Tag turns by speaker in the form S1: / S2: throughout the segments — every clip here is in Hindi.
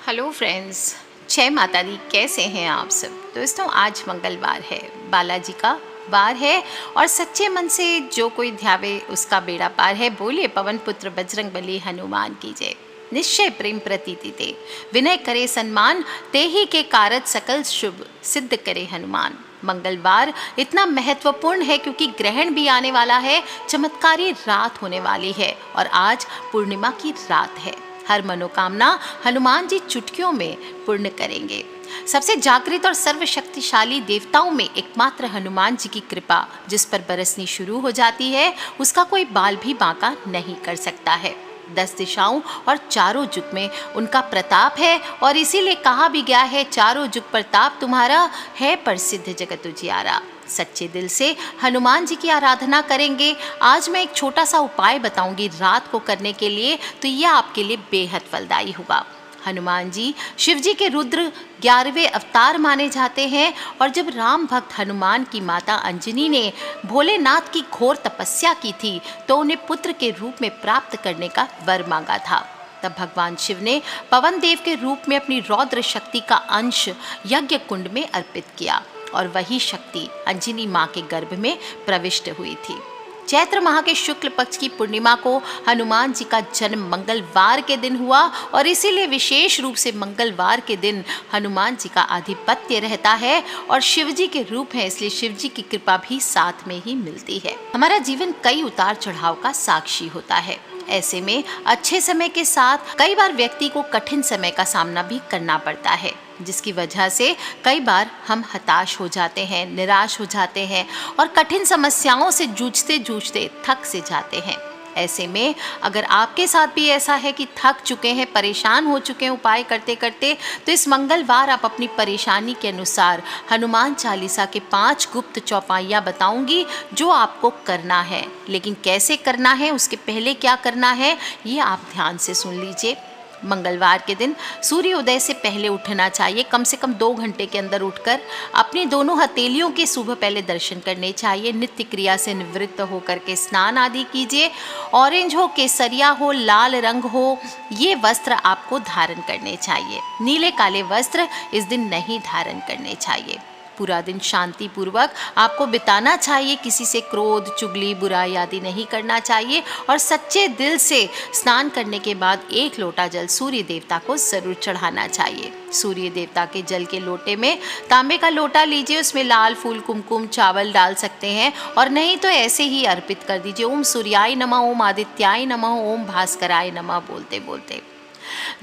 S1: हेलो फ्रेंड्स, जय माता दी। कैसे हैं आप सब दोस्तों। आज मंगलवार है, बालाजी का वार है और सच्चे मन से जो कोई ध्यावे उसका बेड़ा पार है। बोलिए पवन पुत्र बजरंग बली हनुमान की जय। निश्चय प्रेम प्रतीति ते विनय करे सम्मान, तेहि के कारज सकल शुभ सिद्ध करे हनुमान। मंगलवार इतना महत्वपूर्ण है क्योंकि ग्रहण भी आने वाला है, चमत्कारी रात होने वाली है और आज पूर्णिमा की रात है। हर मनोकामना हनुमान जी चुटकियों में पूर्ण करेंगे। सबसे जागृत और सर्वशक्तिशाली देवताओं में एकमात्र हनुमान जी की कृपा जिस पर बरसनी शुरू हो जाती है, उसका कोई बाल भी बांका नहीं कर सकता है। 10 दिशाओं और चारों जुग में उनका प्रताप है और इसीलिए कहा भी गया है, चारों जुग प्रताप तुम्हारा है प्रसिद्ध जगत उजियारा। सच्चे दिल से हनुमान जी की आराधना करेंगे। आज मैं एक छोटा सा उपाय बताऊंगी रात को करने के लिए, तो यह आपके लिए बेहद फलदायी होगा। हनुमान जी शिव जी के रुद्र 11वें अवतार माने जाते हैं और जब राम भक्त हनुमान की माता अंजनी ने भोलेनाथ की घोर तपस्या की थी तो उन्हें पुत्र के रूप में प्राप्त करने का वर मांगा था। तब भगवान शिव ने पवन देव के रूप में अपनी रौद्र शक्ति का अंश यज्ञ कुंड में अर्पित किया और वही शक्ति अंजनी माँ के गर्भ में प्रविष्ट हुई थी। चैत्र माह के शुक्ल पक्ष की पूर्णिमा को हनुमान जी का जन्म मंगलवार के दिन हुआ और इसीलिए विशेष रूप से मंगलवार के दिन हनुमान जी का आधिपत्य रहता है और शिव जी के रूप है, इसलिए शिव जी की कृपा भी साथ में ही मिलती है। हमारा जीवन कई उतार चढ़ाव का साक्षी होता है। ऐसे में अच्छे समय के साथ कई बार व्यक्ति को कठिन समय का सामना भी करना पड़ता है, जिसकी वजह से कई बार हम हताश हो जाते हैं, निराश हो जाते हैं और कठिन समस्याओं से जूझते जूझते थक से जाते हैं। ऐसे में अगर आपके साथ भी ऐसा है कि थक चुके हैं, परेशान हो चुके हैं उपाय करते करते, तो इस मंगलवार आप अपनी परेशानी के अनुसार हनुमान चालीसा के 5 गुप्त चौपाइयाँ बताऊंगी जो आपको करना है। लेकिन कैसे करना है, उसके पहले क्या करना है, ये आप ध्यान से सुन लीजिए। मंगलवार के दिन सूर्योदय से पहले उठना चाहिए। कम से कम 2 घंटे के अंदर उठकर अपनी दोनों हथेलियों के सुबह पहले दर्शन करने चाहिए। नित्य क्रिया से निवृत्त होकर के स्नान आदि कीजिए। ऑरेंज हो, केसरिया हो, लाल रंग हो, ये वस्त्र आपको धारण करने चाहिए। नीले काले वस्त्र इस दिन नहीं धारण करने चाहिए। पूरा दिन शांति पूर्वक आपको बिताना चाहिए। किसी से क्रोध, चुगली, बुराई आदि नहीं करना चाहिए और सच्चे दिल से स्नान करने के बाद 1 लोटा जल सूर्य देवता को जरूर चढ़ाना चाहिए। सूर्य देवता के जल के लोटे में तांबे का लोटा लीजिए, उसमें लाल फूल, कुमकुम, चावल डाल सकते हैं और नहीं तो ऐसे ही अर्पित कर दीजिए। ओम सूर्याय नमः, ओम आदित्याय नमः, ओम भास्कराय नमः बोलते बोलते।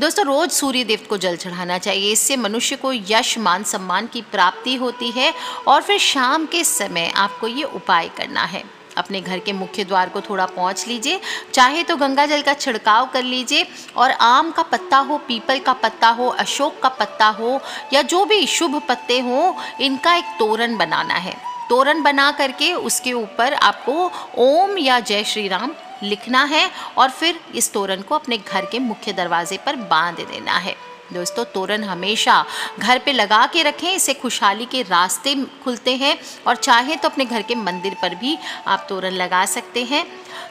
S1: दोस्तों, रोज सूर्य देव को जल चढ़ाना चाहिए। इससे मनुष्य को यश, मान, सम्मान की प्राप्ति होती है। और फिर शाम के समय आपको ये उपाय करना है। अपने घर के मुख्य द्वार को थोड़ा पोंछ लीजिए, चाहे तो गंगा जल का छिड़काव कर लीजिए और आम का पत्ता हो, पीपल का पत्ता हो, अशोक का पत्ता हो या जो भी शुभ पत्ते हो, इनका एक तोरण बनाना है। तोरण बना करके उसके ऊपर आपको ओम या जय श्री राम लिखना है और फिर इस तोरण को अपने घर के मुख्य दरवाजे पर बांध देना है। दोस्तों, तोरण हमेशा घर पे लगा के रखें, इससे खुशहाली के रास्ते खुलते हैं और चाहे तो अपने घर के मंदिर पर भी आप तोरण लगा सकते हैं।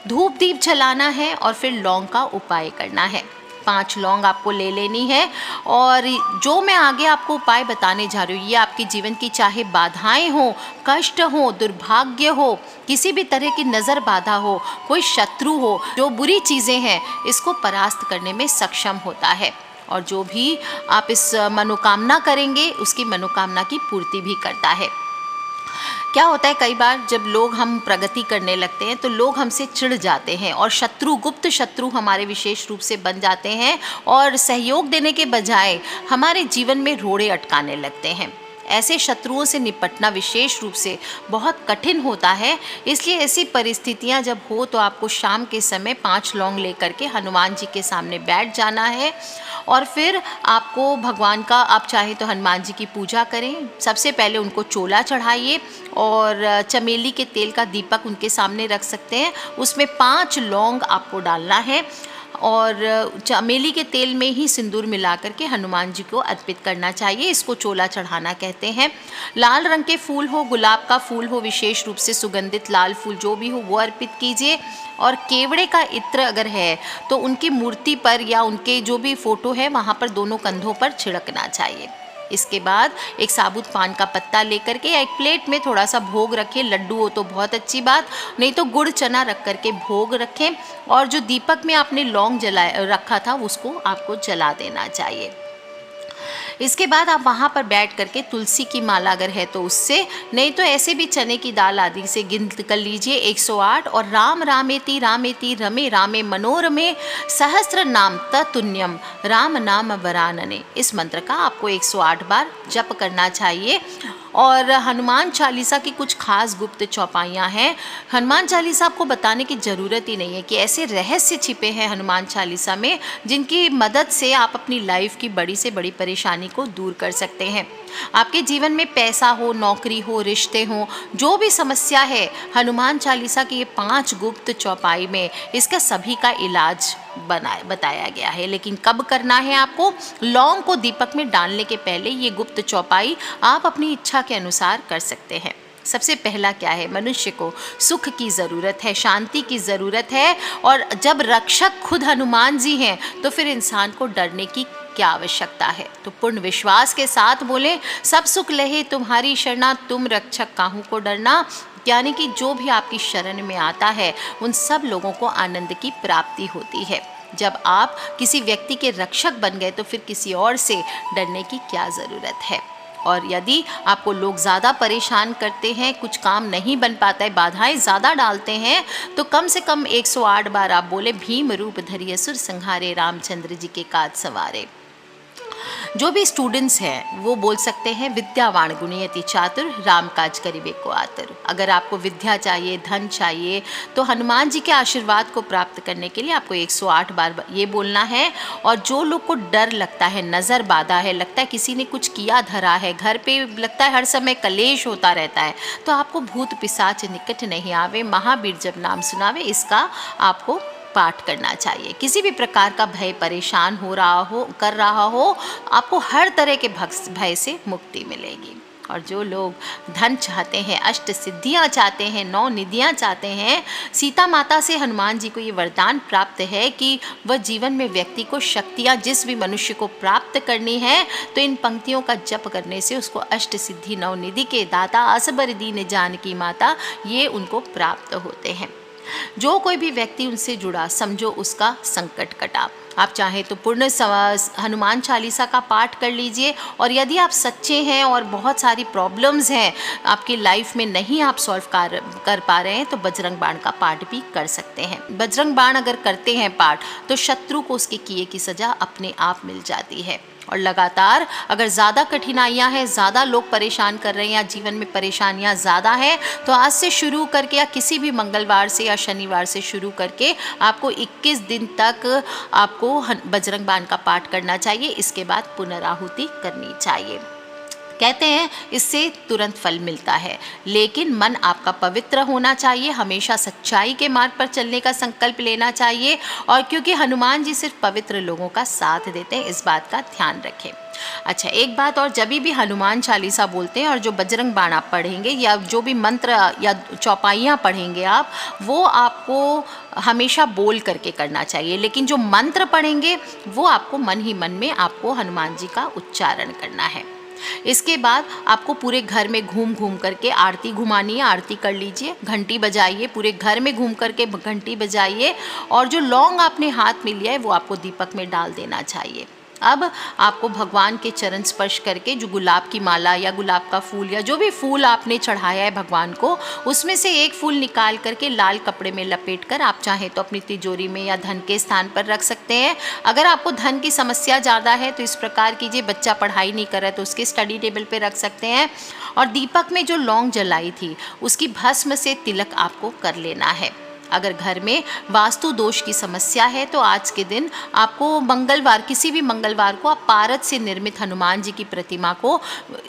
S1: धूप दीप जलाना है और फिर लौंग का उपाय करना है। 5 लौंग आपको ले लेनी है और जो मैं आगे आपको उपाय बताने जा रही हूँ, ये आपके जीवन की चाहे बाधाएं हो, कष्ट हो, दुर्भाग्य हो, किसी भी तरह की नज़र बाधा हो, कोई शत्रु हो, जो बुरी चीज़ें हैं, इसको परास्त करने में सक्षम होता है और जो भी आप इस मनोकामना करेंगे उसकी मनोकामना की पूर्ति भी करता है। क्या होता है, कई बार जब लोग हम प्रगति करने लगते हैं तो लोग हमसे चिढ़ जाते हैं और शत्रु, गुप्त शत्रु हमारे विशेष रूप से बन जाते हैं और सहयोग देने के बजाय हमारे जीवन में रोड़े अटकाने लगते हैं। ऐसे शत्रुओं से निपटना विशेष रूप से बहुत कठिन होता है। इसलिए ऐसी परिस्थितियां जब हो तो आपको शाम के समय 5 लौंग लेकर के हनुमान जी के सामने बैठ जाना है और फिर आपको भगवान का, आप चाहे तो हनुमान जी की पूजा करें। सबसे पहले उनको चोला चढ़ाइए और चमेली के तेल का दीपक उनके सामने रख सकते हैं। उसमें 5 लौंग आपको डालना है। और चमेली के तेल में ही सिंदूर मिला करके हनुमान जी को अर्पित करना चाहिए। इसको चोला चढ़ाना कहते हैं। लाल रंग के फूल हो, गुलाब का फूल हो, विशेष रूप से सुगंधित लाल फूल जो भी हो वो अर्पित कीजिए। और केवड़े का इत्र अगर है तो उनकी मूर्ति पर या उनके जो भी फोटो है वहाँ पर दोनों कंधों पर छिड़कना चाहिए। इसके बाद एक साबुत पान का पत्ता लेकर के या एक प्लेट में थोड़ा सा भोग रखें। लड्डू हो तो बहुत अच्छी बात, नहीं तो गुड़ चना रख करके भोग रखें। और जो दीपक में आपने लौंग जलाया रखा था उसको आपको जला देना चाहिए। इसके बाद आप वहाँ पर बैठ करके तुलसी की माला अगर है तो उससे, नहीं तो ऐसे भी चने की दाल आदि से गिनती कर लीजिए 108। और राम रामेति रामेति रमे रामे मनोरमे सहस्त्र नाम ततुल्यम राम नाम वरानने, इस मंत्र का आपको 108 बार जप करना चाहिए। और हनुमान चालीसा की कुछ खास गुप्त चौपाइयाँ हैं। हनुमान चालीसा आपको बताने की ज़रूरत ही नहीं है कि ऐसे रहस्य छिपे हैं हनुमान चालीसा में जिनकी मदद से आप अपनी लाइफ की बड़ी से बड़ी परेशानी को दूर कर सकते हैं। आपके जीवन में पैसा हो, नौकरी हो, रिश्ते हो, जो भी समस्या है, हनुमान चालीसा की ये 5 गुप्त चौपाई में इसका सभी का इलाज बताया गया है। लेकिन कब करना है आपको? लौंग को दीपक में डालने के पहले ये गुप्त चौपाई आप अपनी इच्छा के अनुसार कर सकते हैं। सबसे पहला क्या है? मनुष्य को सुख की ज़रूरत है, शांति की ज़रूरत है। और जब रक्षक खुद हनुमान जी हैं तो फिर इंसान को डरने की क्या आवश्यकता है? तो पूर्ण विश्वास के साथ बोलें, सब सुख लहे तुम्हारी शरणा, तुम रक्षक काहू को डरना। यानी कि जो भी आपकी शरण में आता है उन सब लोगों को आनंद की प्राप्ति होती है। जब आप किसी व्यक्ति के रक्षक बन गए तो फिर किसी और से डरने की क्या ज़रूरत है। और यदि आपको लोग ज़्यादा परेशान करते हैं, कुछ काम नहीं बन पाता है, बाधाएं ज़्यादा डालते हैं, तो कम से कम 108 बार आप बोले, भीम रूप धरि असुर संहारे रामचंद्र जी के काज सवारे। जो भी स्टूडेंट्स हैं वो बोल सकते हैं, विद्यावान गुणयति चातुर राम काज करिबे को आतुर। अगर आपको विद्या चाहिए, धन चाहिए, तो हनुमान जी के आशीर्वाद को प्राप्त करने के लिए आपको 108 बार ये बोलना है। और जो लोग को डर लगता है, नज़र बाधा है, लगता है किसी ने कुछ किया धरा है, घर पे लगता है हर समय कलेश होता रहता है, तो आपको भूत पिशाच निकट नहीं आवे, महावीर जब नाम सुनावे, इसका आपको पाठ करना चाहिए। किसी भी प्रकार का भय परेशान हो रहा हो, कर रहा हो, आपको हर तरह के भय से मुक्ति मिलेगी। और जो लोग धन चाहते हैं, अष्ट सिद्धियां चाहते हैं, 9 निधियां चाहते हैं, सीता माता से हनुमान जी को ये वरदान प्राप्त है कि वह जीवन में व्यक्ति को शक्तियां जिस भी मनुष्य को प्राप्त करनी है तो इन पंक्तियों का जप करने से उसको अष्ट सिद्धि 9 निधि के दाता असबर दीन जानकी माता ये उनको प्राप्त होते हैं। जो कोई भी व्यक्ति उनसे जुड़ा, समझो उसका संकट कटा। आप चाहें तो पूर्ण हनुमान चालीसा का पाठ कर लीजिए। और यदि आप सच्चे हैं और बहुत सारी प्रॉब्लम्स हैं आपकी लाइफ में, नहीं आप सॉल्व कर पा रहे हैं, तो बजरंग बाण का पाठ भी कर सकते हैं। बजरंग बाण अगर करते हैं पाठ तो शत्रु को उसके किए की सज़ा अपने आप मिल जाती है। और लगातार अगर ज़्यादा कठिनाइयाँ हैं, ज़्यादा लोग परेशान कर रहे हैं या जीवन में परेशानियाँ ज़्यादा हैं, तो आज से शुरू करके या किसी भी मंगलवार से या शनिवार से शुरू करके आपको 21 दिन तक आपको बजरंग बाण का पाठ करना चाहिए। इसके बाद पुनराहुति करनी चाहिए। कहते हैं इससे तुरंत फल मिलता है, लेकिन मन आपका पवित्र होना चाहिए, हमेशा सच्चाई के मार्ग पर चलने का संकल्प लेना चाहिए। और क्योंकि हनुमान जी सिर्फ पवित्र लोगों का साथ देते हैं, इस बात का ध्यान रखें। अच्छा, एक बात और, जब भी हनुमान चालीसा बोलते हैं और जो बजरंग बाण आप पढ़ेंगे या जो भी मंत्र या चौपाइयाँ पढ़ेंगे आप, वो आपको हमेशा बोल करके करना चाहिए। लेकिन जो मंत्र पढ़ेंगे वो आपको मन ही मन में आपको हनुमान जी का उच्चारण करना है। इसके बाद आपको पूरे घर में घूम घूम करके आरती घुमानी है, आरती कर लीजिए, घंटी बजाइए, पूरे घर में घूम करके घंटी बजाइए। और जो लौंग आपने हाथ में लिया है वो आपको दीपक में डाल देना चाहिए। अब आपको भगवान के चरण स्पर्श करके जो गुलाब की माला या गुलाब का फूल या जो भी फूल आपने चढ़ाया है भगवान को, उसमें से एक फूल निकाल करके लाल कपड़े में लपेट कर आप चाहें तो अपनी तिजोरी में या धन के स्थान पर रख सकते हैं। अगर आपको धन की समस्या ज़्यादा है तो इस प्रकार कीजिए, बच्चा पढ़ाई नहीं कर रहा तो उसके स्टडी टेबल पर रख सकते हैं। और दीपक में जो लौंग जलाई थी उसकी भस्म से तिलक आपको कर लेना है। अगर घर में वास्तु दोष की समस्या है तो आज के दिन आपको मंगलवार, किसी भी मंगलवार को आप पारद से निर्मित हनुमान जी की प्रतिमा को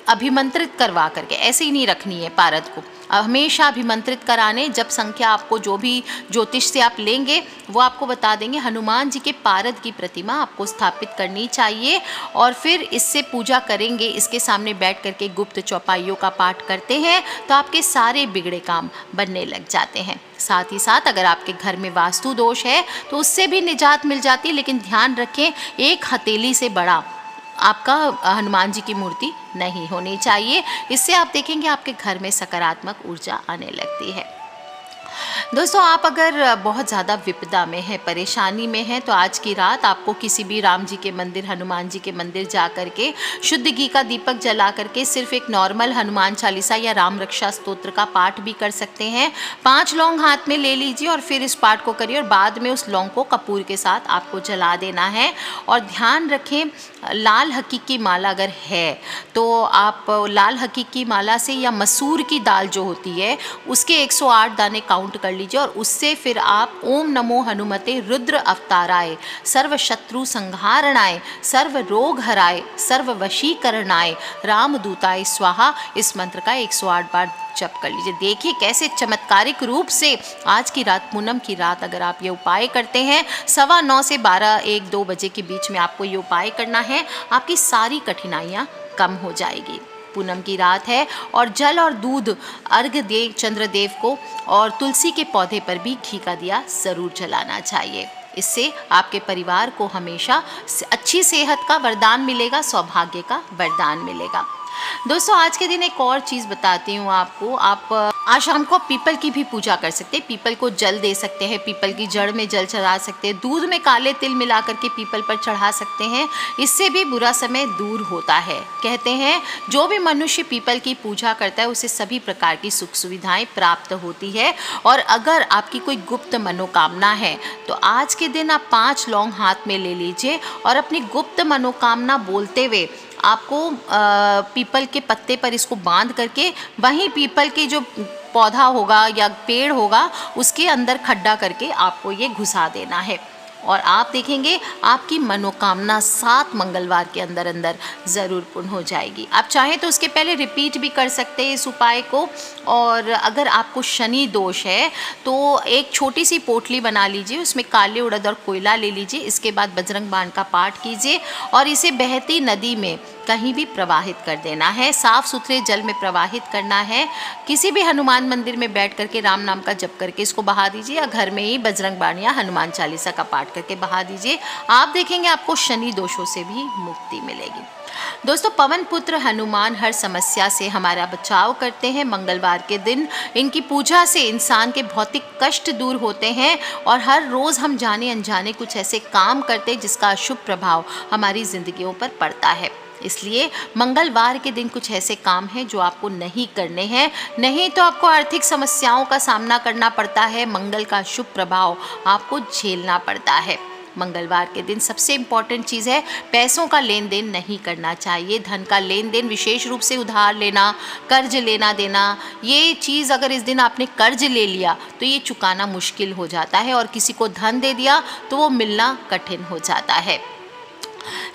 S1: अभिमंत्रित करवा करके, ऐसे ही नहीं रखनी है पारद को, हमेशा अभिमंत्रित कराने। जब संख्या आपको जो भी ज्योतिष से आप लेंगे वो आपको बता देंगे। हनुमान जी के पारद की प्रतिमा आपको स्थापित करनी चाहिए और फिर इससे पूजा करेंगे। इसके सामने बैठ करके गुप्त चौपाइयों का पाठ करते हैं तो आपके सारे बिगड़े काम बनने लग जाते हैं। साथ ही साथ अगर आपके घर में वास्तु दोष है तो उससे भी निजात मिल जाती है। लेकिन ध्यान रखें, एक हथेली से बड़ा आपका हनुमान जी की मूर्ति नहीं होनी चाहिए। इससे आप देखेंगे आपके घर में सकारात्मक ऊर्जा आने लगती है। दोस्तों, आप अगर बहुत ज़्यादा विपदा में हैं, परेशानी में हैं, तो आज की रात आपको किसी भी राम जी के मंदिर, हनुमान जी के मंदिर जा कर के शुद्ध घी का दीपक जला करके सिर्फ एक नॉर्मल हनुमान चालीसा या राम रक्षा स्तोत्र का पाठ भी कर सकते हैं। 5 लौंग हाथ में ले लीजिए और फिर इस पाठ को करिए और बाद में उस लौंग को कपूर के साथ आपको जला देना है। और ध्यान रखें, लाल हकीक की माला अगर है तो आप लाल हकीक की माला से या मसूर की दाल जो होती है उसके 108 दाने काउंट कर लीजिए और उससे फिर आप ओम नमो हनुमते रुद्र अवताराय सर्व शत्रु संहारणाय सर्व रोग हराय सर्व वशीकरणाय रामदूताय स्वाहा, इस मंत्र का 108 बार जप कर लीजिए। देखिए कैसे चमत्कारिक रूप से आज की रात, पूनम की रात, अगर आप ये उपाय करते हैं 9:15 से 12-1-2 बजे के बीच में आपको ये उपाय करना है, आपकी सारी कठिनाइयाँ कम हो जाएगी। पूनम की रात है और जल और दूध अर्घ्य दे चंद्रदेव को और तुलसी के पौधे पर भी घी का दिया ज़रूर जलाना चाहिए। इससे आपके परिवार को हमेशा अच्छी सेहत का वरदान मिलेगा, सौभाग्य का वरदान मिलेगा। दोस्तों, आज के दिन एक और चीज़ बताती हूँ आपको। आप आज शाम को पीपल की भी पूजा कर सकते हैं। पीपल को जल दे सकते हैं, पीपल की जड़ में जल चढ़ा सकते हैं, दूध में काले तिल मिला करके पीपल पर चढ़ा सकते हैं। इससे भी बुरा समय दूर होता है। कहते हैं जो भी मनुष्य पीपल की पूजा करता है उसे सभी प्रकार की सुख सुविधाएं प्राप्त होती है। और अगर आपकी कोई गुप्त मनोकामना है तो आज के दिन आप 5 लौंग हाथ में ले लीजिए और अपनी गुप्त मनोकामना बोलते हुए आपको पीपल के पत्ते पर इसको बांध करके वहीं पीपल के जो पौधा होगा या पेड़ होगा उसके अंदर खड्डा करके आपको ये घुसा देना है और आप देखेंगे आपकी मनोकामना 7 मंगलवार के अंदर अंदर ज़रूर पूर्ण हो जाएगी। आप चाहें तो उसके पहले रिपीट भी कर सकते हैं इस उपाय को। और अगर आपको शनि दोष है तो एक छोटी सी पोटली बना लीजिए, उसमें काले उड़द और कोयला ले लीजिए। इसके बाद बजरंग बाण का पाठ कीजिए और इसे बहती नदी में कहीं भी प्रवाहित कर देना है, साफ़ सुथरे जल में प्रवाहित करना है। किसी भी हनुमान मंदिर में बैठ करके राम नाम का जप करके इसको बहा दीजिए या घर में ही बजरंग बाण या हनुमान चालीसा का पाठ करके बहा दीजिए। आप देखेंगे आपको शनि दोषों से भी मुक्ति मिलेगी। दोस्तों, पवन पुत्र हनुमान हर समस्या से हमारा बचाव करते हैं। मंगलवार के दिन इनकी पूजा से इंसान के भौतिक कष्ट दूर होते हैं और हर रोज़ हम जाने अनजाने कुछ ऐसे काम करते हैं जिसका अशुभ प्रभाव हमारी ज़िंदगियों पर पड़ता है। इसलिए मंगलवार के दिन कुछ ऐसे काम हैं जो आपको नहीं करने हैं, नहीं तो आपको आर्थिक समस्याओं का सामना करना पड़ता है। मंगल का शुभ प्रभाव आपको झेलना पड़ता है। मंगलवार के दिन सबसे इम्पॉर्टेंट चीज़ है, पैसों का लेन देन नहीं करना चाहिए। धन का लेन देन, विशेष रूप से उधार लेना, कर्ज लेना देना, ये चीज़ अगर इस दिन आपने कर्ज ले लिया तो ये चुकाना मुश्किल हो जाता है और किसी को धन दे दिया तो वो मिलना कठिन हो जाता है।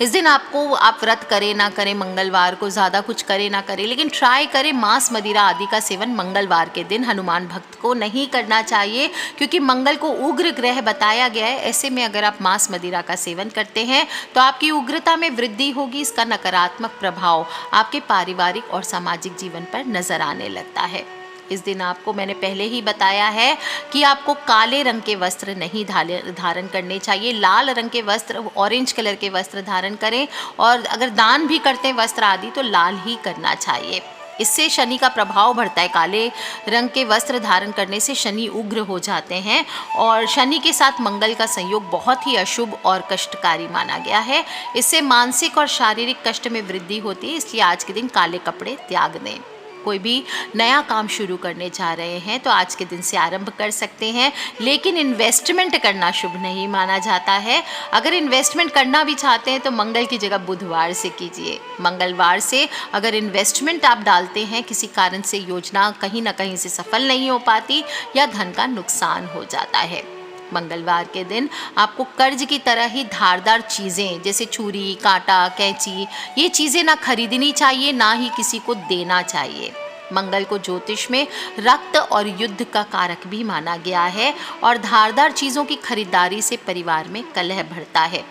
S1: इस दिन आपको, आप व्रत करें ना करें, मंगलवार को ज़्यादा कुछ करें ना करें, लेकिन ट्राई करें मांस मदिरा आदि का सेवन मंगलवार के दिन हनुमान भक्त को नहीं करना चाहिए, क्योंकि मंगल को उग्र ग्रह बताया गया है। ऐसे में अगर आप मांस मदिरा का सेवन करते हैं तो आपकी उग्रता में वृद्धि होगी। इसका नकारात्मक प्रभाव आपके पारिवारिक और सामाजिक जीवन पर नजर आने लगता है। इस दिन आपको, मैंने पहले ही बताया है कि आपको काले रंग के वस्त्र नहीं धारण करने चाहिए। लाल रंग के वस्त्र, ऑरेंज कलर के वस्त्र धारण करें और अगर दान भी करते हैं वस्त्र आदि तो लाल ही करना चाहिए। इससे शनि का प्रभाव बढ़ता है। काले रंग के वस्त्र धारण करने से शनि उग्र हो जाते हैं और शनि के साथ मंगल का संयोग बहुत ही अशुभ और कष्टकारी माना गया है। इससे मानसिक और शारीरिक कष्ट में वृद्धि होती है। इसलिए आज के दिन काले कपड़े त्याग दें। कोई भी नया काम शुरू करने जा रहे हैं तो आज के दिन से आरंभ कर सकते हैं, लेकिन इन्वेस्टमेंट करना शुभ नहीं माना जाता है। अगर इन्वेस्टमेंट करना भी चाहते हैं तो मंगल की जगह बुधवार से कीजिए। मंगलवार से अगर इन्वेस्टमेंट आप डालते हैं, किसी कारण से योजना कहीं ना कहीं से सफल नहीं हो पाती या धन का नुकसान हो जाता है। मंगलवार के दिन आपको कर्ज की तरह ही धारदार चीज़ें जैसे छुरी, कांटा, कैंची, ये चीज़ें ना खरीदनी चाहिए, ना ही किसी को देना चाहिए। मंगल को ज्योतिष में रक्त और युद्ध का कारक भी माना गया है और धारदार चीज़ों की खरीदारी से परिवार में कलह बढ़ता है।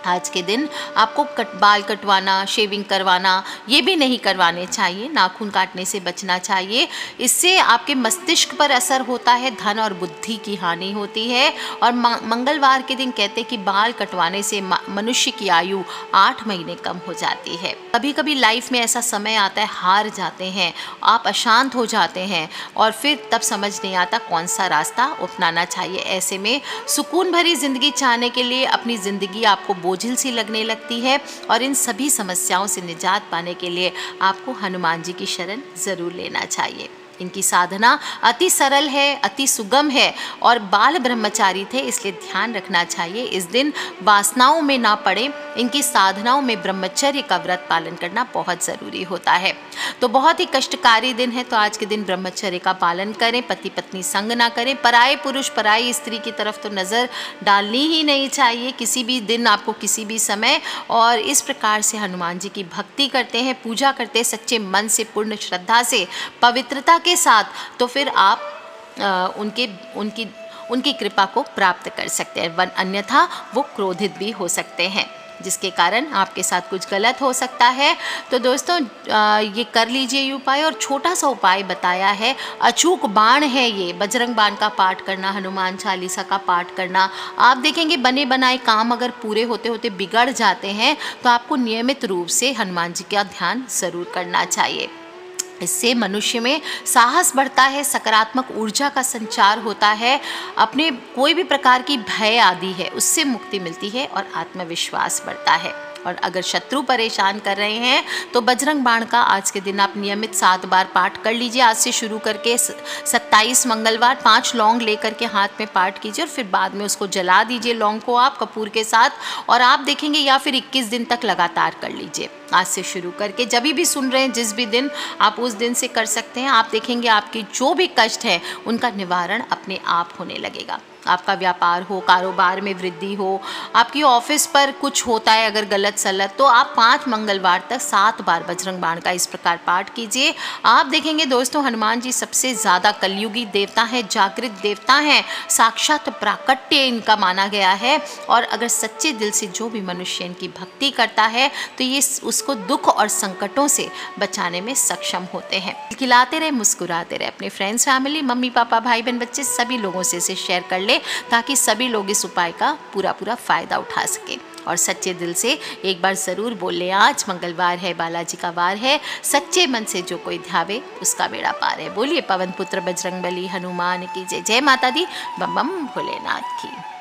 S1: आज के दिन आपको बाल कटवाना, शेविंग करवाना ये भी नहीं करवाने चाहिए, नाखून काटने से बचना चाहिए। इससे आपके मस्तिष्क पर असर होता है, धन और बुद्धि की हानि होती है। और मंगलवार के दिन कहते हैं कि बाल कटवाने से मनुष्य की आयु 8 महीने कम हो जाती है। कभी कभी लाइफ में ऐसा समय आता है, हार जाते हैं, आप अशांत हो जाते हैं और फिर तब समझ नहीं आता कौन सा रास्ता अपनाना चाहिए। ऐसे में सुकून भरी ज़िंदगी चाहने के लिए अपनी ज़िंदगी आपको बोझिल सी लगने लगती है और इन सभी समस्याओं से निजात पाने के लिए आपको हनुमान जी की शरण ज़रूर लेना चाहिए। इनकी साधना अति सरल है, अति सुगम है और बाल ब्रह्मचारी थे, इसलिए ध्यान रखना चाहिए इस दिन वासनाओं में ना पड़े। इनकी साधनाओं में ब्रह्मचर्य का व्रत पालन करना बहुत ज़रूरी होता है। तो बहुत ही कष्टकारी दिन है, तो आज के दिन ब्रह्मचर्य का पालन करें, पति पत्नी संग ना करें, पराये पुरुष पराई स्त्री की तरफ तो नज़र डालनी ही नहीं चाहिए किसी भी दिन आपको, किसी भी समय। और इस प्रकार से हनुमान जी की भक्ति करते हैं, पूजा करते हैं सच्चे मन से, पूर्ण श्रद्धा से, पवित्रता के साथ, तो फिर आप उनकी कृपा को प्राप्त कर सकते हैं। अन्यथा वो क्रोधित भी हो सकते हैं, जिसके कारण आपके साथ कुछ गलत हो सकता है। तो दोस्तों ये कर लीजिए ये उपाय। और छोटा सा उपाय बताया है, अचूक बाण है ये, बजरंग बाण का पाठ करना, हनुमान चालीसा का पाठ करना। आप देखेंगे बने बनाए काम अगर पूरे होते होते बिगड़ जाते हैं तो आपको नियमित रूप से हनुमान जी का ध्यान ज़रूर करना चाहिए। इससे मनुष्य में साहस बढ़ता है, सकारात्मक ऊर्जा का संचार होता है, अपने कोई भी प्रकार की भय आदि है उससे मुक्ति मिलती है और आत्मविश्वास बढ़ता है। और अगर शत्रु परेशान कर रहे हैं तो बजरंग बाण का आज के दिन आप नियमित 7 बार पाठ कर लीजिए। आज से शुरू करके 27 मंगलवार 5 लौंग लेकर के हाथ में पाठ कीजिए और फिर बाद में उसको जला दीजिए लौंग को आप कपूर के साथ। और आप देखेंगे, या फिर 21 दिन तक लगातार कर लीजिए आज से शुरू करके। जब भी सुन रहे हैं जिस भी दिन आप उस दिन से कर सकते हैं। आप देखेंगे आपके जो भी कष्ट है उनका निवारण अपने आप होने लगेगा। आपका व्यापार हो, कारोबार में वृद्धि हो, आपकी ऑफिस पर कुछ होता है अगर गलत सलत, तो आप 5 मंगलवार तक 7 बार बजरंग बाण का इस प्रकार पाठ कीजिए। आप देखेंगे दोस्तों हनुमान जी सबसे ज़्यादा कलयुगी देवता हैं, जागृत देवता हैं, साक्षात प्राकट्य इनका माना गया है। और अगर सच्चे दिल से जो भी मनुष्य इनकी भक्ति करता है तो ये उसको दुख और संकटों से बचाने में सक्षम होते हैं। खिलाते रहे, मुस्कुराते रहे, अपने फ्रेंड्स, फैमिली, मम्मी पापा, भाई बहन, बच्चे सभी लोगों से इसे शेयर कर ले ताकि सभी लोग इस उपाय का पूरा फ़ायदा उठा सकें। और सच्चे दिल से एक बार ज़रूर बोल लें, आज मंगलवार है, बालाजी का वार है, सच्चे मन से जो कोई ध्यावे उसका बेड़ा पार है। बोलिए पवन पुत्र बजरंगबली हनुमान की जय। जय माता दी, बम बम भोलेनाथ की।